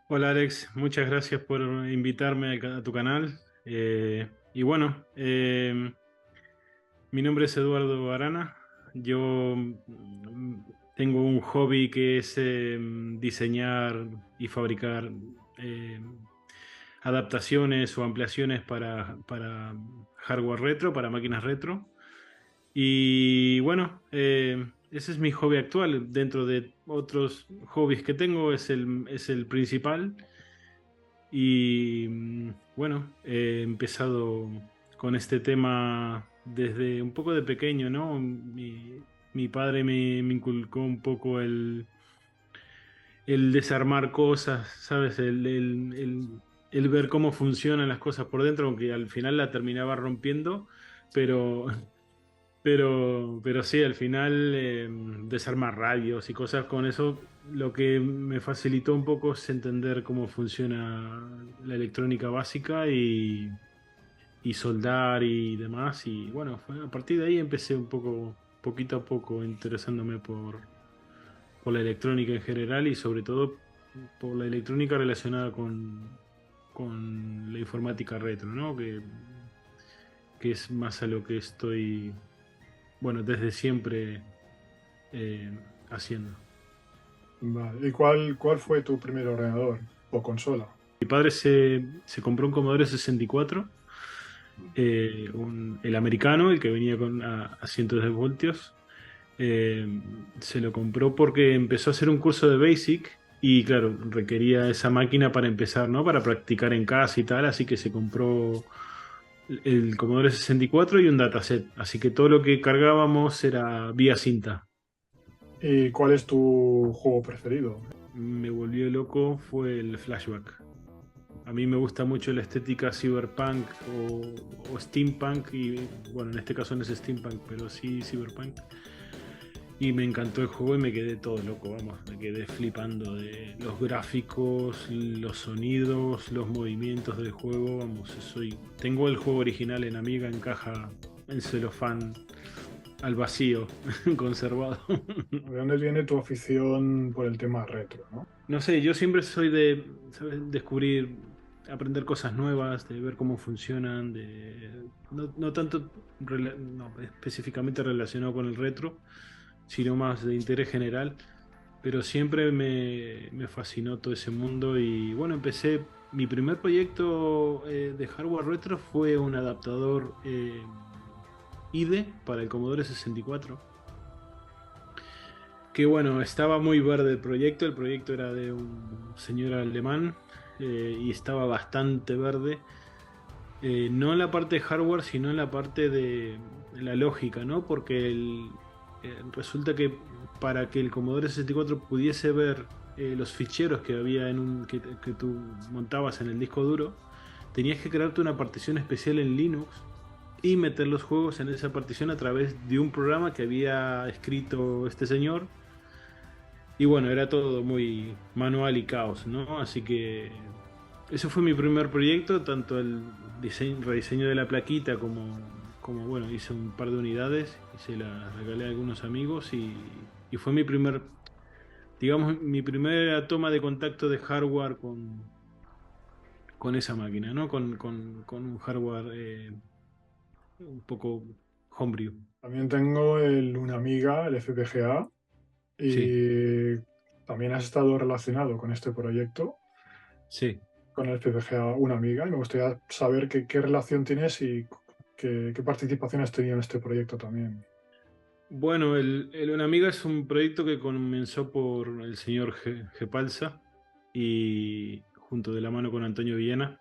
Hola Alex, muchas gracias por invitarme a tu canal. Y bueno, mi nombre es Eduardo Arana. Yo tengo un hobby que es diseñar y fabricar eh, adaptaciones o ampliaciones para hardware retro, para máquinas retro. Y bueno, ese es mi hobby actual. Dentro de otros hobbies que tengo, es el principal. Y bueno, he empezado con este tema desde un poco de pequeño, ¿no? Mi padre me inculcó un poco el desarmar cosas, ¿sabes? El ver cómo funcionan las cosas por dentro, aunque al final la terminaba rompiendo, pero pero sí, al final desarmar radios y cosas con eso, lo que me facilitó un poco es entender cómo funciona la electrónica básica y soldar y demás. Y bueno, a partir de ahí empecé un poco, poquito a poco, interesándome por la electrónica en general y sobre todo por la electrónica relacionada con la informática retro, ¿no? Que es más a lo que estoy, bueno, desde siempre eh, haciendo. Vale. ¿Y cuál fue tu primer ordenador o consola? Mi padre se compró un Commodore 64, el americano, el que venía con a 110 voltios. Eh, Se lo compró porque empezó a hacer un curso de Basic y claro, requería esa máquina para empezar, ¿no? Para practicar en casa y tal, así que se compró el Commodore 64 y un dataset. Así que todo lo que cargábamos era vía cinta. ¿Y cuál es tu juego preferido? Me volvió loco fue el Flashback. A mí me gusta mucho la estética cyberpunk o steampunk, y bueno, en este caso no es steampunk, pero sí cyberpunk. Y me encantó el juego y me quedé todo loco, vamos, me quedé flipando de los gráficos, los sonidos, los movimientos del juego, vamos, tengo el juego original en Amiga en caja, en celofán, al vacío, conservado. ¿De dónde viene tu afición por el tema retro, no? No sé, yo siempre soy de, ¿sabes? Descubrir, aprender cosas nuevas, de ver cómo funcionan, no tanto no, específicamente relacionado con el retro, sino más de interés general, pero siempre me fascinó todo ese mundo y bueno, mi primer proyecto de hardware retro fue un adaptador IDE para el Commodore 64. Que bueno, estaba muy verde el proyecto era de un señor alemán y estaba bastante verde, no en la parte de hardware, sino en la parte de la lógica, ¿no? Porque resulta que para que el Commodore 64 pudiese ver los ficheros que había que tú montabas en el disco duro, tenías que crearte una partición especial en Linux y meter los juegos en esa partición a través de un programa que había escrito este señor y bueno, era todo muy manual y caos, ¿no? Así que ese fue mi primer proyecto, tanto el rediseño de la plaquita como bueno, hice un par de unidades y se las regalé a algunos amigos y fue digamos, mi primera toma de contacto de hardware con esa máquina, ¿no? Con un hardware un poco homebrew. También tengo una amiga, el FPGA, Sí, y también has estado relacionado con este proyecto, sí. con el FPGA, una amiga, y me gustaría saber qué relación tienes y qué participación has tenido en este proyecto también. Bueno, el Una Amiga es un proyecto que comenzó por el señor Gepalsa y junto de la mano con Antonio Villena.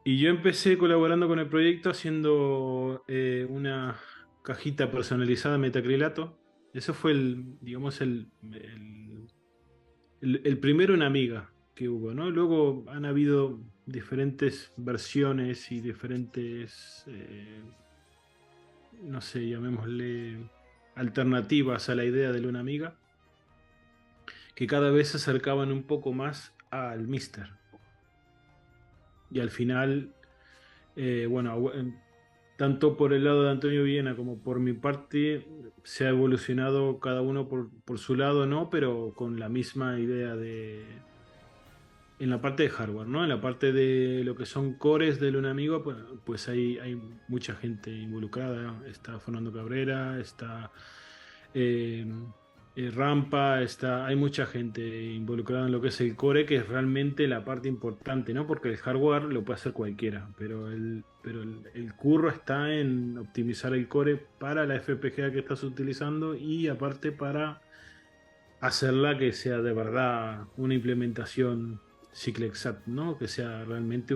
Y yo empecé colaborando con el proyecto haciendo una cajita personalizada de metacrilato. Eso fue digamos, el primero Una Amiga que hubo, ¿no? Luego han habido diferentes versiones y diferentes no sé, llamémosle alternativas a la idea de Luna Amiga, que cada vez se acercaban un poco más al Mister. Y al final, bueno, tanto por el lado de Antonio Villena como por mi parte, se ha evolucionado cada uno por su lado, ¿no? Pero con la misma idea en la parte de hardware, ¿no? En la parte de lo que son cores del un amigo, pues hay mucha gente involucrada. Está Fernando Cabrera, está eh, Rampa, hay mucha gente involucrada en lo que es el core, que es realmente la parte importante, ¿no? Porque el hardware lo puede hacer cualquiera, pero el curro está en optimizar el core para la FPGA que estás utilizando y aparte para hacerla que sea de verdad una implementación CycleXat, ¿no? Que sea realmente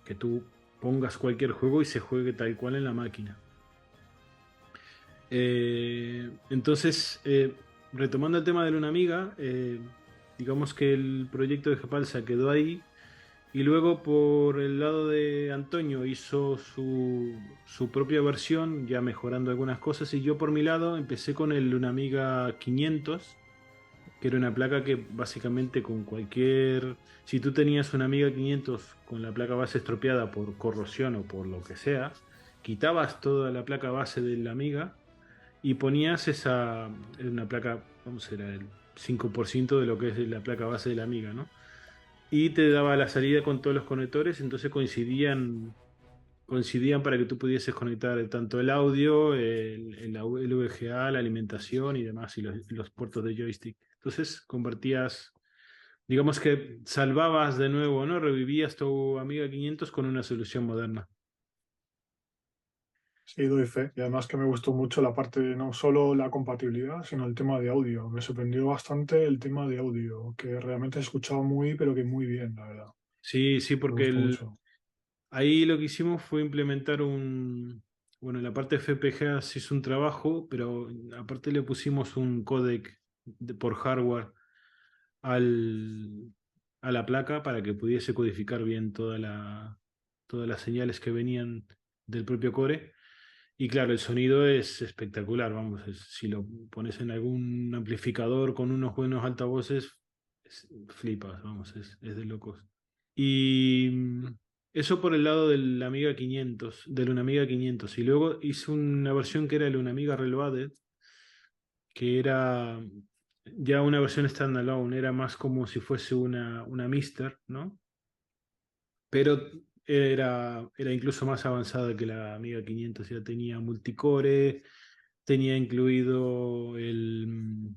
que tú pongas cualquier juego y se juegue tal cual en la máquina. Entonces, retomando el tema de Luna Amiga, digamos que el proyecto de Gepalsa quedó ahí y luego por el lado de Antonio hizo su propia versión, ya mejorando algunas cosas, y yo por mi lado empecé con el Luna Amiga 500, que era una placa que básicamente con cualquier... Si tú tenías una Amiga 500 con la placa base estropeada por corrosión o por lo que sea, quitabas toda la placa base de la Amiga y ponías era una placa, vamos a ver, el 5% de lo que es la placa base de la Amiga, ¿no? Y te daba la salida con todos los conectores, entonces coincidían para que tú pudieses conectar tanto el audio, el VGA, la alimentación y demás, y los puertos de joystick. Entonces convertías, digamos que salvabas de nuevo, ¿no? Revivías tu Amiga 500 con una solución moderna. Sí, doy fe. Y además que me gustó mucho la parte, no solo la compatibilidad, sino el tema de audio. Me sorprendió bastante el tema de audio, que realmente se escuchaba muy, pero que muy bien, la verdad. Sí, sí, Me porque gustó mucho. ahí lo que hicimos fue implementar bueno, en la parte de FPGA se hizo un trabajo, pero aparte le pusimos un códec por hardware al, a la placa para que pudiese codificar bien todas las señales que venían del propio core. Y claro, el sonido es espectacular, vamos, si lo pones en algún amplificador con unos buenos altavoces, flipas, vamos, es de locos. Y eso por el lado del Amiga 500, del Amiga 500. Y luego hice una versión que era el Amiga Reloaded, que era ya una versión standalone, era más como si fuese una Mister, ¿no? Pero era incluso más avanzada que la Amiga 500, ya tenía multicore, tenía incluido el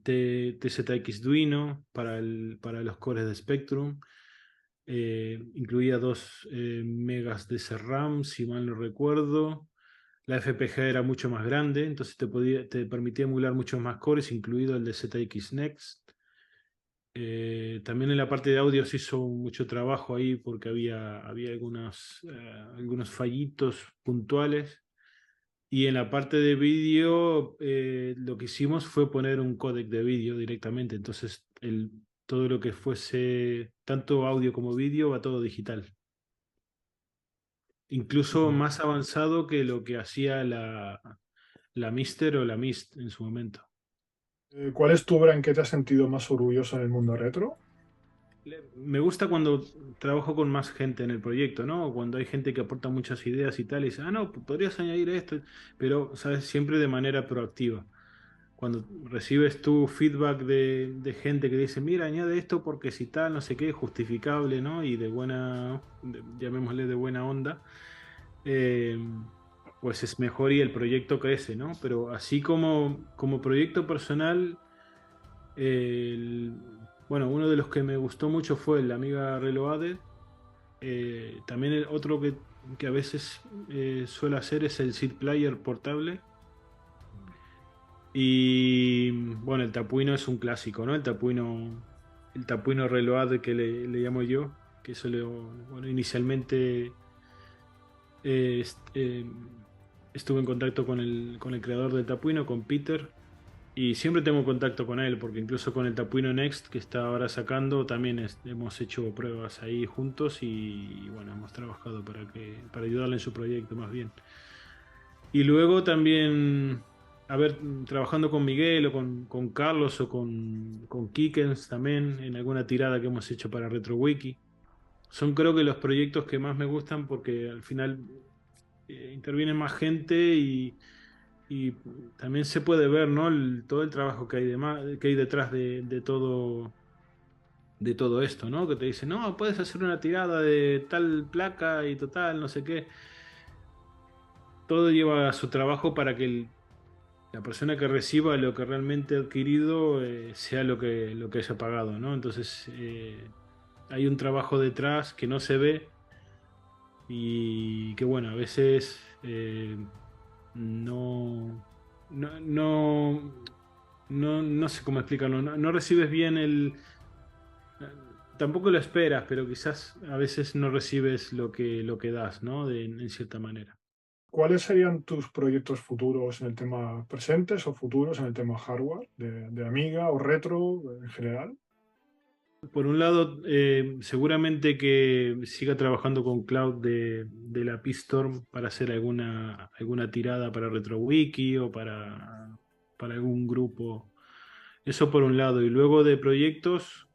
TZX Duino para los cores de Spectrum. Incluía 2 megas de SRAM, si mal no recuerdo. La FPGA era mucho más grande, entonces te permitía emular muchos más cores, incluido el de ZX Next. También en la parte de audio se hizo mucho trabajo ahí porque había algunos fallitos puntuales. Y en la parte de vídeo, lo que hicimos fue poner un códec de vídeo directamente. Entonces, todo lo que fuese tanto audio como vídeo va todo digital. Incluso Ujú. más avanzado que lo que hacía la Mister o la Mist en su momento. ¿Cuál es tu obra en que te has sentido más orgulloso en el mundo retro? Me gusta cuando trabajo con más gente en el proyecto, ¿no? Cuando hay gente que aporta muchas ideas y tal, y dice, no, podrías añadir esto, pero, ¿sabes? Siempre de manera proactiva. Cuando recibes tu feedback de gente que dice, mira, añade esto porque si tal, no sé qué, justificable, ¿no? Y llamémosle de buena onda, eh, pues es mejor y el proyecto crece, ¿no? Pero así como proyecto personal, bueno, uno de los que me gustó mucho fue el Amiga Reloaded. También el otro que a veces suelo hacer es el Seed Player portable. Y bueno, el Tapuino es un clásico, ¿no? El Tapuino Reload que le llamo yo, que bueno, inicialmente eh, est- eh, estuve en contacto con el creador del Tapuino, con Peter, y siempre tengo contacto con él, porque incluso con el Tapuino Next que está ahora sacando, también hemos hecho pruebas ahí juntos y bueno, hemos trabajado para ayudarle en su proyecto más bien. Y luego también, a ver, trabajando con Miguel o con Carlos o con Kikens también en alguna tirada que hemos hecho para RetroWiki. Son creo que los proyectos que más me gustan porque al final interviene más gente y también se puede ver, ¿no? Todo el trabajo que hay detrás de todo, de todo esto, ¿no? Que te dicen, no, puedes hacer una tirada de tal placa y total, no sé qué. Todo lleva su trabajo para que la persona que reciba lo que realmente ha adquirido sea lo que haya pagado, ¿no? Entonces, hay un trabajo detrás que no se ve y que, bueno, a veces no, no, no sé cómo explicarlo, no recibes bien tampoco lo esperas, pero quizás a veces no recibes lo que das, ¿no? En cierta manera. ¿Cuáles serían tus proyectos futuros en el tema presentes o futuros en el tema hardware, de Amiga o retro en general? Por un lado, seguramente que siga trabajando con Cloud de la P-Storm para hacer alguna tirada para RetroWiki o para algún grupo. Eso por un lado. Y luego de proyectos,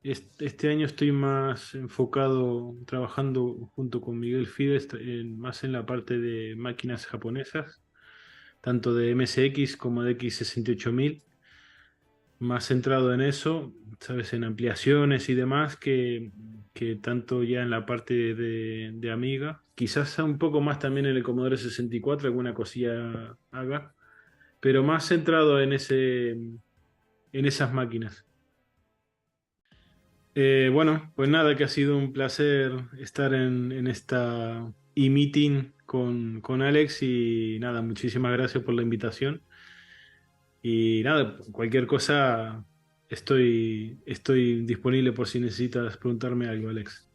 este año estoy más enfocado trabajando junto con Miguel Fides más en la parte de máquinas japonesas, tanto de MSX como de X68000, más centrado en eso, sabes, en ampliaciones y demás, que tanto ya en la parte de Amiga. Quizás un poco más también en el Commodore 64, alguna cosilla haga, pero más centrado en esas máquinas. Bueno, pues nada, que ha sido un placer estar en esta e-meeting con Alex y nada, muchísimas gracias por la invitación. Y nada, cualquier cosa estoy disponible por si necesitas preguntarme algo, Alex.